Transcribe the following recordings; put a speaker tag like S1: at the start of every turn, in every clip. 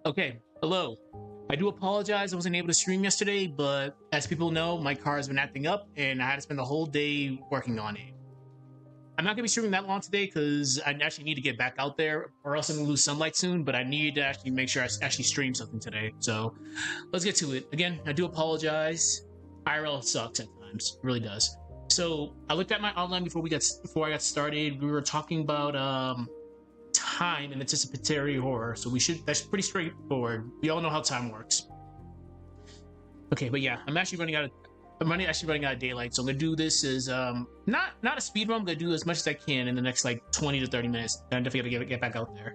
S1: Okay, hello. I do apologize I wasn't able to stream yesterday, but as people know, my car has been acting up and I had to spend the whole day working on it. I'm not gonna be streaming that long today because I actually need to get back out there or else I'm gonna lose sunlight soon, but I need to actually make sure I actually stream something today. So let's get to it. Again, I do apologize. IRL sucks at times. It really does. So I looked at my outline before I got started. We were talking about time in anticipatory horror. So that's pretty straightforward. We all know how time works. Okay, but yeah, I'm actually running out of daylight. So I'm gonna do this as not a speed run. I'm gonna do as much as I can in the next like 20 to 30 minutes. And I'm definitely gonna get back out there.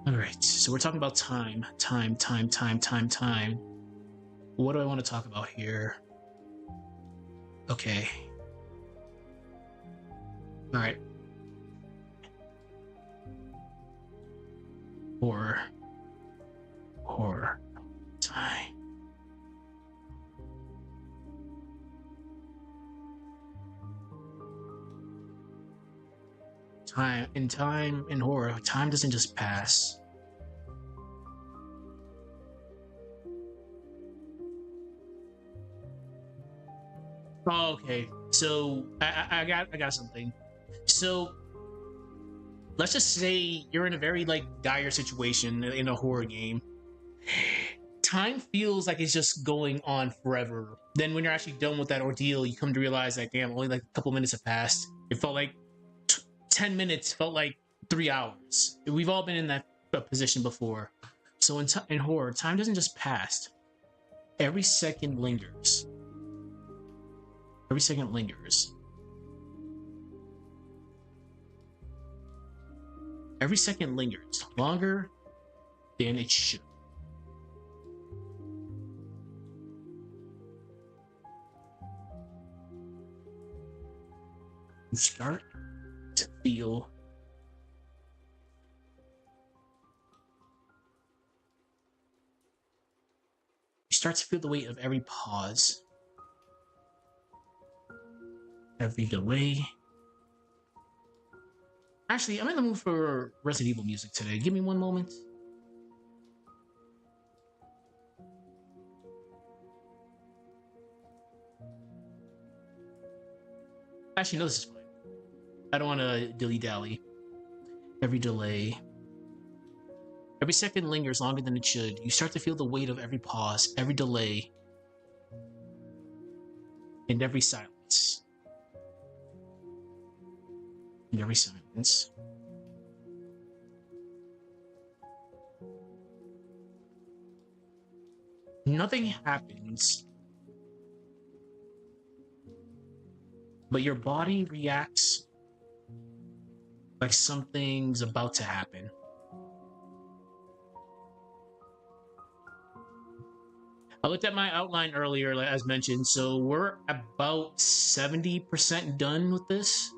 S1: All right, so we're talking about time. What do I want to talk about here? Okay. All right. Horror, time. Time in horror, time doesn't just pass. Oh, okay, so I got something. So let's just say you're in a very like dire situation in a horror game. Time feels like it's just going on forever. Then when you're actually done with that ordeal, you come to realize that damn, only like a couple minutes have passed. It felt like 10 minutes felt like 3 hours. We've all been in that position before. So in horror, time doesn't just pass. Every second lingers. Every second lingers. Every second lingers longer than it should. You start to feel the weight of every pause, every delay. Actually, I'm in the mood for Resident Evil music today. Give me one moment. Actually, no, this is fine. I don't want to dilly-dally. Every delay. Every second lingers longer than it should. You start to feel the weight of every pause, every delay, and every silence. And every silence. Nothing happens, but your body reacts like something's about to happen. I looked at my outline earlier, as mentioned, so we're about 70% done with this.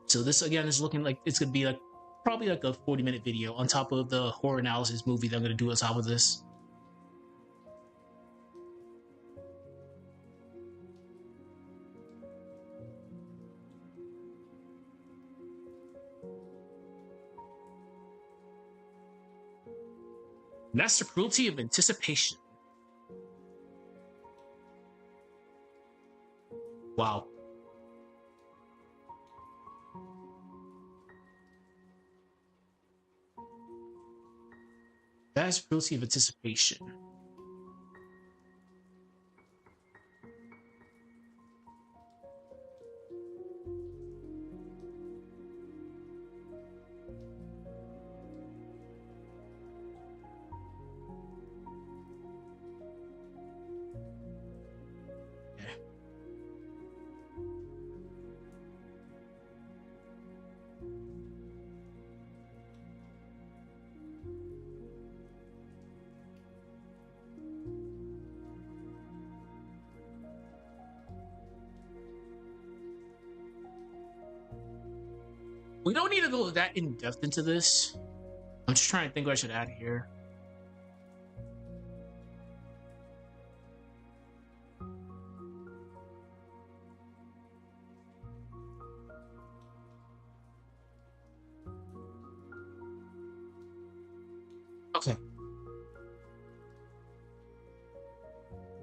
S1: So this again is looking like it's gonna be like probably like a 40-minute video on top of the horror analysis movie that I'm gonna do on top of this. And that's the cruelty of anticipation. Wow. That is cruelty of anticipation. We don't need to go that in depth into this. I'm just trying to think what I should add here. Okay.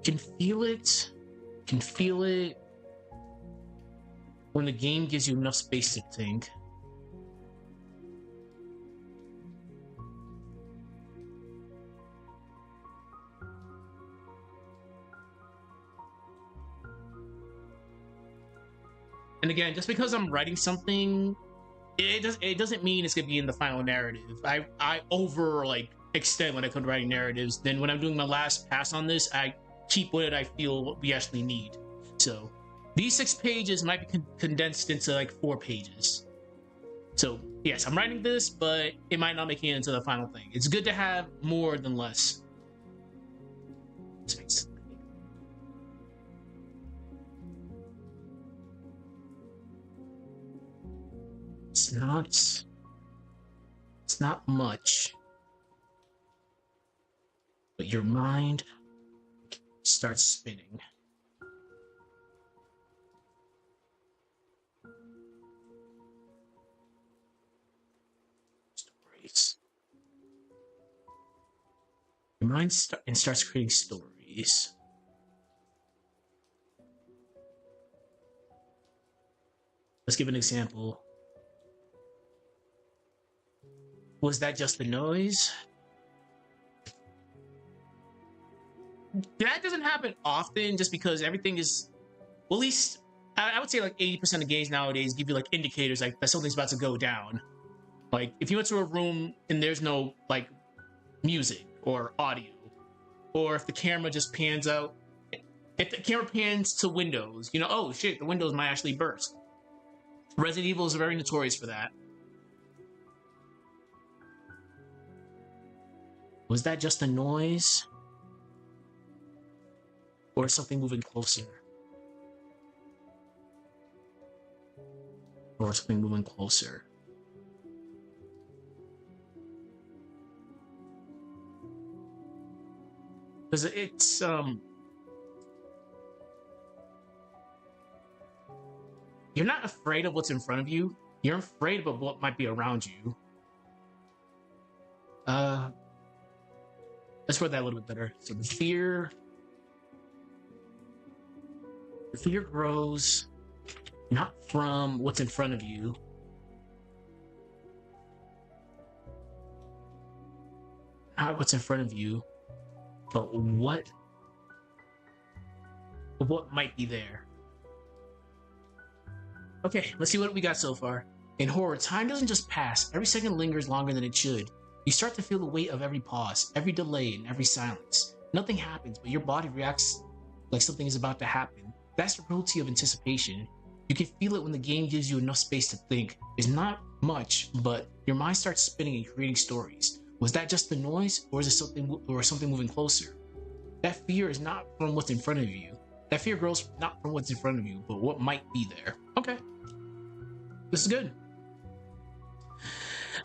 S1: Can feel it. Can feel it when the game gives you enough space to think. And again, just because I'm writing something, it doesn't mean it's gonna be in the final narrative. I over like extend when I come to writing narratives. Then when I'm doing my last pass on this, I keep what I feel what we actually need. So these 6 pages might be condensed into like 4 pages. So yes, I'm writing this, but it might not make it into the final thing. It's good to have more than less space. It's not much, but your mind starts spinning. Stories. Your mind starts creating stories. Let's give an example. Was that just the noise? That doesn't happen often just because everything is, well, at least I would say like 80% of games nowadays give you like indicators like that something's about to go down. Like if you went to a room and there's no like music or audio, or if the camera just pans out, if the camera pans to windows, you know, oh shit, the windows might actually burst. Resident Evil is very notorious for that. Was that just a noise? Or something moving closer? Or something moving closer? Because it's you're not afraid of what's in front of you. You're afraid of what might be around you. Let's word that a little bit better. So the fear grows not from what's in front of you, not what's in front of you, but what might be there. Okay, let's see what we got so far. In horror, time doesn't just pass. Every second lingers longer than it should. You start to feel the weight of every pause, every delay, and every silence. Nothing happens, but your body reacts like something is about to happen. That's the cruelty of anticipation. You can feel it when the game gives you enough space to think. It's not much, but your mind starts spinning and creating stories. Was that just the noise, or is it something moving closer? That fear is not from what's in front of you. That fear grows not from what's in front of you, but what might be there. Okay. This is good.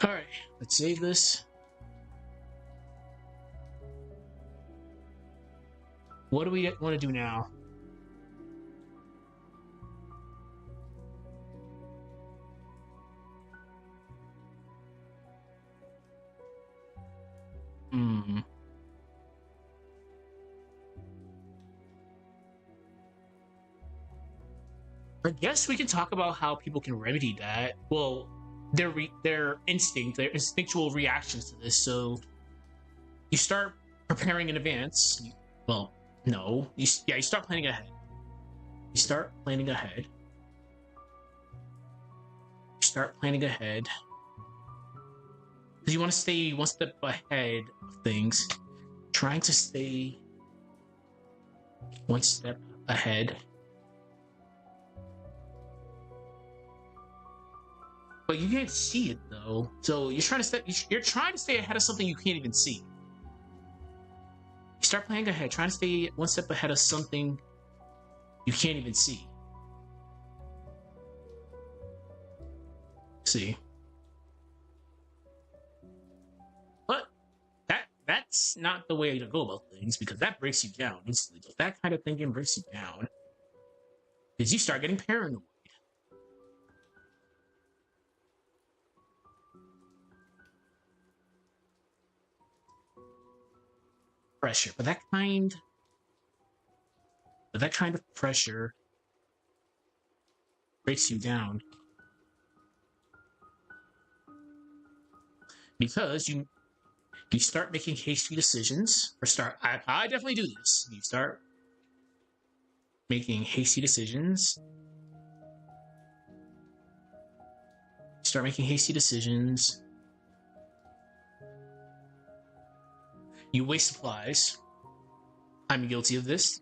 S1: Alright, let's save this. What do we want to do now? I guess we can talk about how people can remedy that. Well, their instinct, their instinctual reactions to this. So you start preparing in advance. Well, no, you start planning ahead. You start planning ahead. You start planning ahead because you want to stay one step ahead of things. Trying to stay one step ahead. But you can't see it though, so you're trying to stay ahead of something you can't even see. You start planning ahead, trying to stay one step ahead of something you can't even see. See, but that's not the way to go about things because that breaks you down instantly. That kind of thinking breaks you down because you start getting paranoid. pressure, but that kind of pressure breaks you down because you start making hasty decisions, or I definitely do this. You start making hasty decisions. Start making hasty decisions. You waste supplies. I'm guilty of this.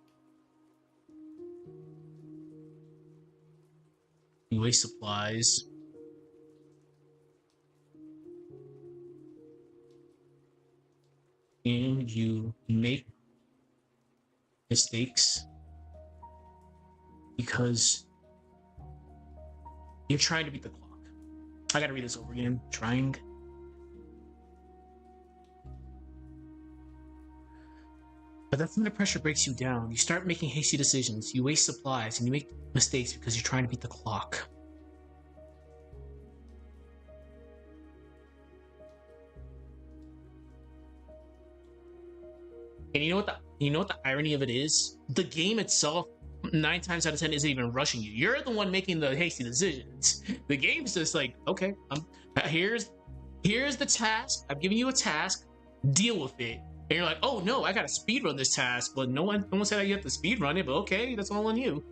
S1: You waste supplies. And you make mistakes because you're trying to beat the clock. I gotta read this over again. Trying. But that's when the pressure breaks you down. You start making hasty decisions. You waste supplies and you make mistakes because you're trying to beat the clock. And you know what the irony of it is? The game itself, 9 times out of 10, isn't even rushing you. You're the one making the hasty decisions. The game's just like, okay, here's the task. I'm giving you a task. Deal with it. And you're like, oh no, I gotta speedrun this task, but no one said you have to speedrun it, but okay, that's all on you.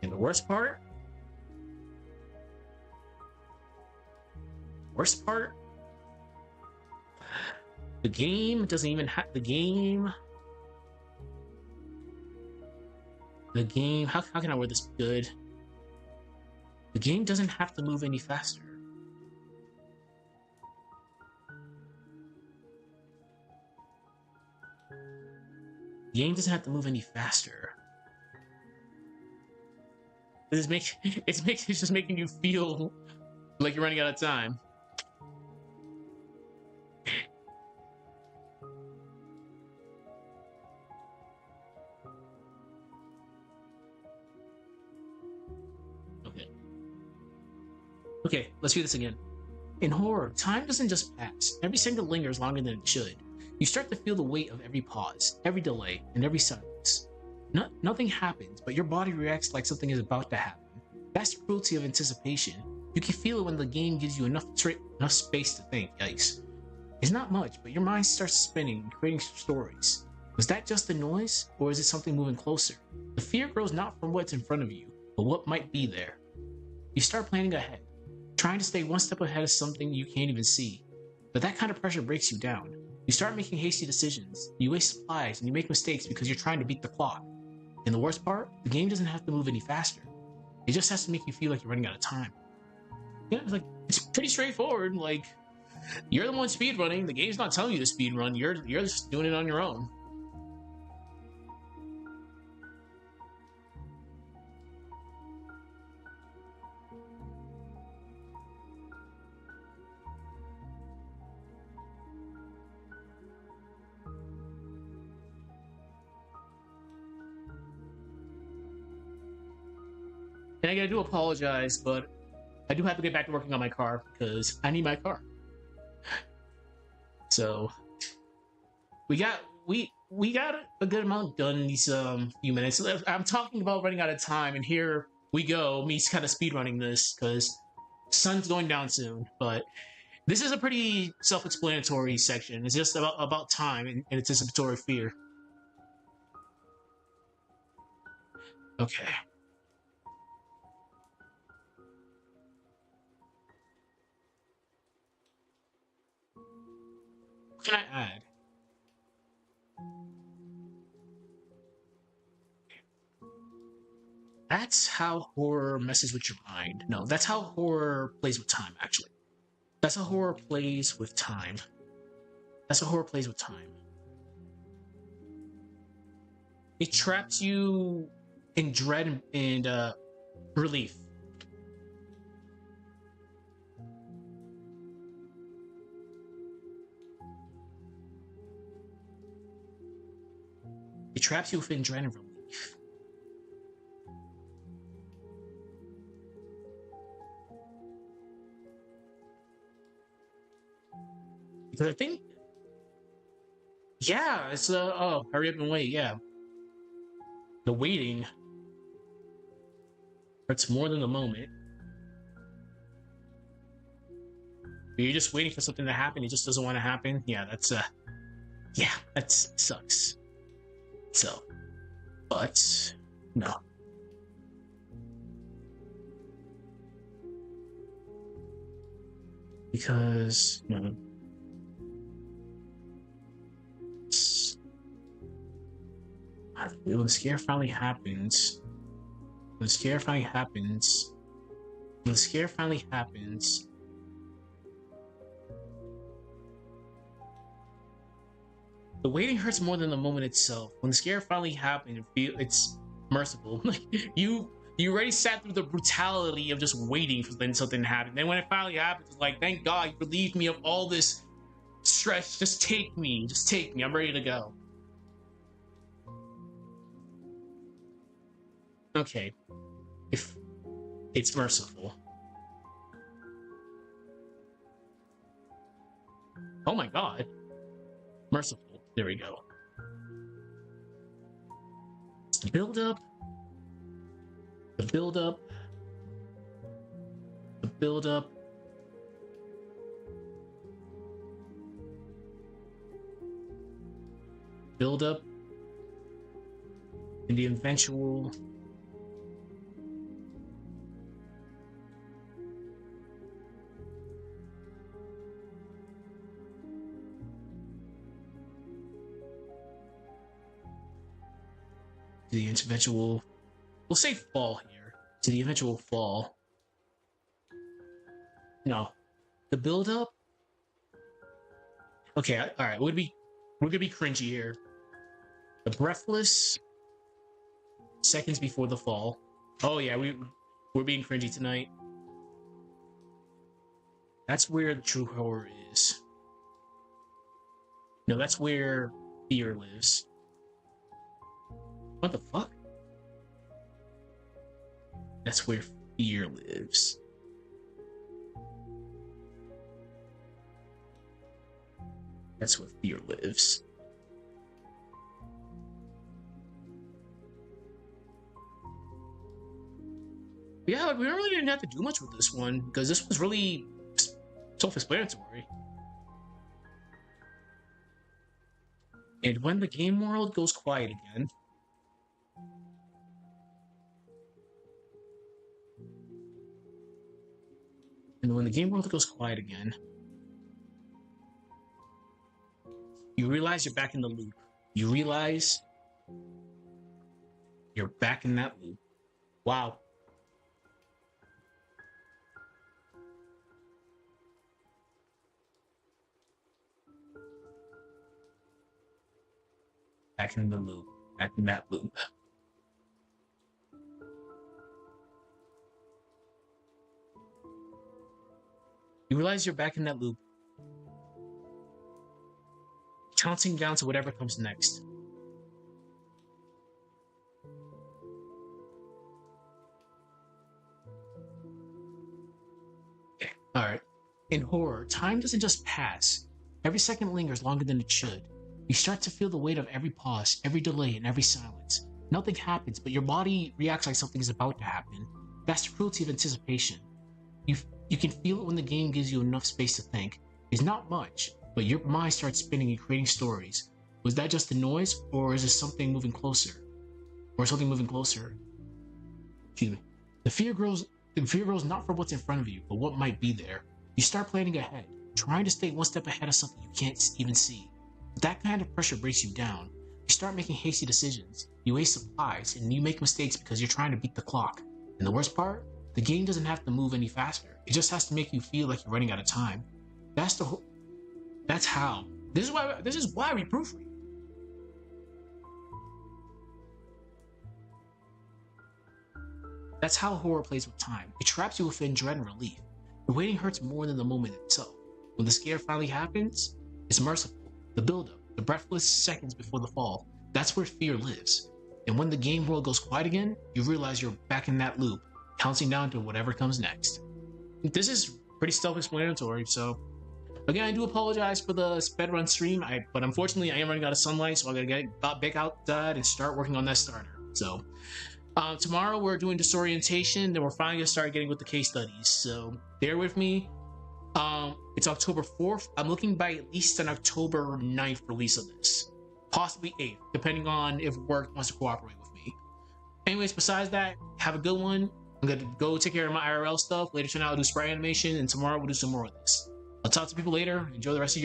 S1: And the worst part, the game doesn't even have the game. How can I word this good? The game doesn't have to move any faster. The game doesn't have to move any faster. It's just making you feel like you're running out of time. Okay, let's do this again. In horror, time doesn't just pass. Every second lingers longer than it should. You start to feel the weight of every pause, every delay, and every silence. Nothing happens, but your body reacts like something is about to happen. That's the cruelty of anticipation. You can feel it when the game gives you enough space to think. Yikes. It's not much, but your mind starts spinning, creating stories. Was that just the noise, or is it something moving closer? The fear grows not from what's in front of you, but what might be there. You start planning ahead, trying to stay one step ahead of something you can't even see. But that kind of pressure breaks you down. You start making hasty decisions, you waste supplies, and you make mistakes because you're trying to beat the clock. And the worst part, the game doesn't have to move any faster. It just has to make you feel like you're running out of time. Yeah, it's pretty straightforward. Like, you're the one speedrunning. The game's not telling you to speedrun. You're just doing it on your own. And I do apologize, but I do have to get back to working on my car because I need my car. So we got a good amount done in these few minutes. I'm talking about running out of time, and here we go. Me kind of speedrunning this because sun's going down soon. But this is a pretty self-explanatory section. It's just about time and anticipatory fear. Okay. What can I add? That's how horror messes with your mind. No, that's how horror plays with time, actually. That's how horror plays with time. That's how horror plays with time. It traps you in dread and relief. It traps you within dread and relief. I think, yeah, it's oh, hurry up and wait. Yeah, the waiting hurts more than the moment. You're just waiting for something to happen. It just doesn't want to happen. Yeah, that's yeah, that sucks. So, but no. Because when the scare finally happens, when the scare finally happens, when the scare finally happens, the waiting hurts more than the moment itself. When the scare finally happened, it's merciful. Like you already sat through the brutality of just waiting for then something to happen. Then when it finally happens, it's like, thank God you relieved me of all this stress. Just take me. Just take me. I'm ready to go. Okay. If it's merciful. Oh my God. Merciful. There we go. The build up. The build up. The build up. Build up. And the eventual. The eventual, we'll say fall here, to the eventual fall. No, the build up. Okay, all right, we're gonna be cringy here. The breathless seconds before the fall. Oh yeah, we're being cringy tonight. That's where the true horror is. No, that's where fear lives. What the fuck? That's where fear lives. That's where fear lives. Yeah, we really didn't have to do much with this one because this was really self-explanatory. And when the game world goes quiet again, you realize you're back in the loop. You realize you're back in that loop. Wow. Back in the loop. Back in that loop. You realize you're back in that loop. Counting down to whatever comes next. Okay, alright. In horror, time doesn't just pass. Every second lingers longer than it should. You start to feel the weight of every pause, every delay, and every silence. Nothing happens, but your body reacts like something is about to happen. That's the cruelty of anticipation. You can feel it when the game gives you enough space to think. It's not much, but your mind starts spinning and creating stories. Was that just the noise, or is this something moving closer? Excuse me. The fear grows not for what's in front of you, but what might be there. You start planning ahead, trying to stay one step ahead of something you can't even see. But that kind of pressure breaks you down. You start making hasty decisions. You waste supplies, and you make mistakes because you're trying to beat the clock. And the worst part? The game doesn't have to move any faster. It just has to make you feel like you're running out of time. That's how. This is why we proofread. That's how horror plays with time. It traps you within dread and relief. The waiting hurts more than the moment itself. When the scare finally happens, it's merciful. The buildup, the breathless seconds before the fall, that's where fear lives. And when the game world goes quiet again, you realize you're back in that loop, counting down to whatever comes next. This is pretty self-explanatory, so Again, I do apologize for the sped run stream, but unfortunately I am running out of sunlight, so I gotta get back outside and start working on that starter. So tomorrow we're doing disorientation, then we're finally gonna start getting with the case studies. So bear with me. It's October 4th. I'm looking by at least an October 9th release of this. Possibly 8th, depending on if work wants to cooperate with me. Anyways, besides that, have a good one. I'm gonna go take care of my IRL stuff. Later tonight I'll do sprite animation, and tomorrow we'll do some more of this. I'll talk to people later. Enjoy the rest of your